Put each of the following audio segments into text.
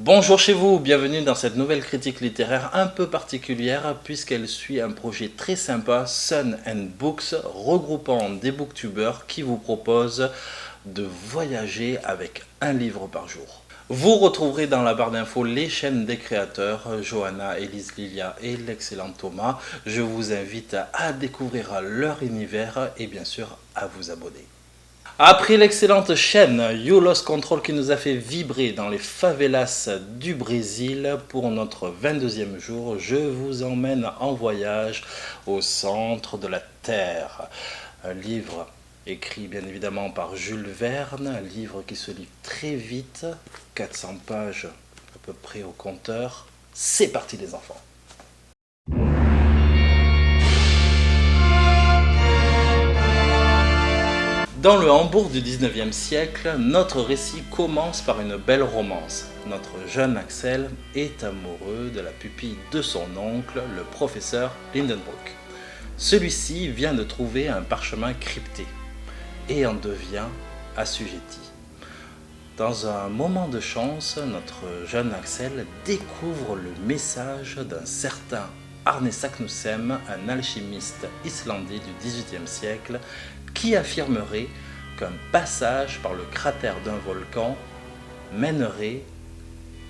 Bonjour chez vous, bienvenue dans cette nouvelle critique littéraire un peu particulière puisqu'elle suit un projet très sympa, Sun and Books, regroupant des booktubers qui vous proposent de voyager avec un livre par jour. Vous retrouverez dans la barre d'infos les chaînes des créateurs, Johanna, Elise Lilia et l'excellent Thomas. Je vous invite à découvrir leur univers et bien sûr à vous abonner. Après l'excellente chaîne You Lost Control qui nous a fait vibrer dans les favelas du Brésil, pour notre 22e jour, je vous emmène en voyage au centre de la Terre. Un livre écrit bien évidemment par Jules Verne, un livre qui se lit très vite, 400 pages à peu près au compteur. C'est parti les enfants! Dans le Hambourg du 19e siècle, notre récit commence par une belle romance. Notre jeune Axel est amoureux de la pupille de son oncle, le professeur Lindenbrook. Celui-ci vient de trouver un parchemin crypté et en devient assujetti. Dans un moment de chance, notre jeune Axel découvre le message d'un certain Arne Saknussemm, un alchimiste islandais du XVIIIe siècle, qui affirmerait qu'un passage par le cratère d'un volcan mènerait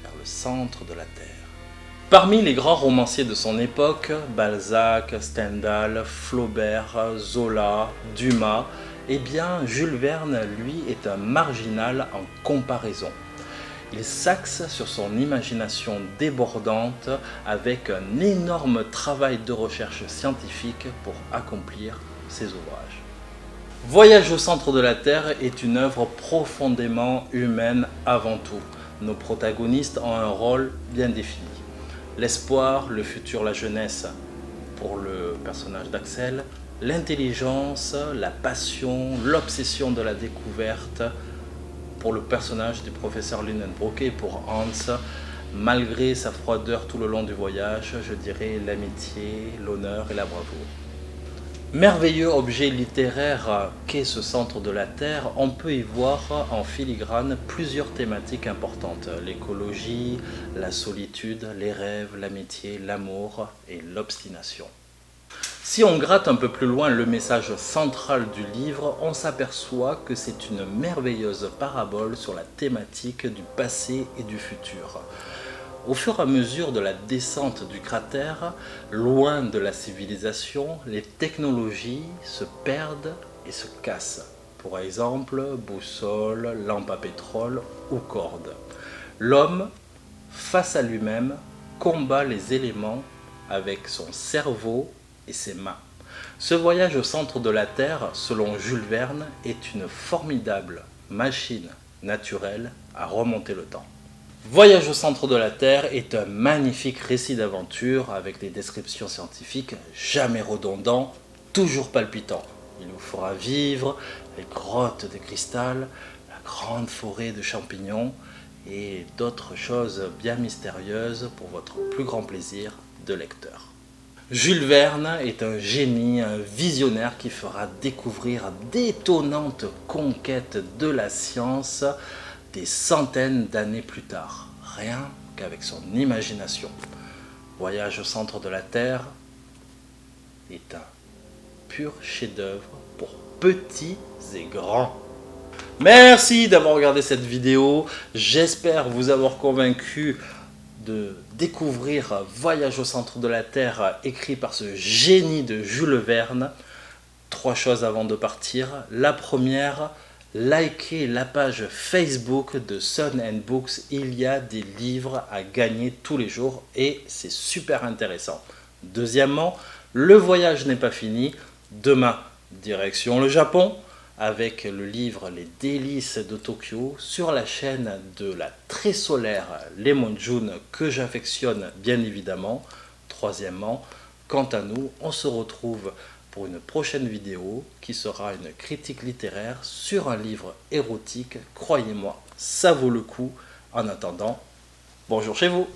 vers le centre de la Terre. Parmi les grands romanciers de son époque, Balzac, Stendhal, Flaubert, Zola, Dumas, eh bien Jules Verne, lui, est un marginal en comparaison. Il s'axe sur son imagination débordante avec un énorme travail de recherche scientifique pour accomplir ses ouvrages. Voyage au centre de la Terre est une œuvre profondément humaine avant tout. Nos protagonistes ont un rôle bien défini. L'espoir, le futur, la jeunesse pour le personnage d'Axel, l'intelligence, la passion, l'obsession de la découverte pour le personnage du professeur Lindenbrook, et pour Hans, malgré sa froideur tout le long du voyage, je dirais l'amitié, l'honneur et la bravoure. Merveilleux objet littéraire qu'est ce centre de la Terre, on peut y voir en filigrane plusieurs thématiques importantes. L'écologie, la solitude, les rêves, l'amitié, l'amour et l'obstination. Si on gratte un peu plus loin le message central du livre, on s'aperçoit que c'est une merveilleuse parabole sur la thématique du passé et du futur. Au fur et à mesure de la descente du cratère, loin de la civilisation, les technologies se perdent et se cassent. Pour exemple, boussole, lampe à pétrole ou corde. L'homme, face à lui-même, combat les éléments avec son cerveau et ses mains. Ce voyage au centre de la Terre, selon Jules Verne, est une formidable machine naturelle à remonter le temps. Voyage au centre de la Terre est un magnifique récit d'aventure avec des descriptions scientifiques jamais redondants, toujours palpitants. Il vous fera vivre les grottes de cristal, la grande forêt de champignons et d'autres choses bien mystérieuses pour votre plus grand plaisir de lecteur. Jules Verne est un génie, un visionnaire qui fera découvrir d'étonnantes conquêtes de la science des centaines d'années plus tard, rien qu'avec son imagination. Voyage au centre de la Terre est un pur chef-d'œuvre pour petits et grands. Merci d'avoir regardé cette vidéo, j'espère vous avoir convaincu de découvrir Voyage au centre de la Terre, écrit par ce génie de Jules Verne. 3 choses avant de partir. La première, likez la page Facebook de Sun and Books, il y a des livres à gagner tous les jours et c'est super intéressant. Deuxièmement, le voyage n'est pas fini. Demain, direction le Japon, avec le livre Les délices de Tokyo sur la chaîne de la très solaire Lemon June, que j'affectionne bien évidemment. Troisièmement, quant à nous, on se retrouve pour une prochaine vidéo qui sera une critique littéraire sur un livre érotique. Croyez-moi, ça vaut le coup. En attendant, bonjour chez vous!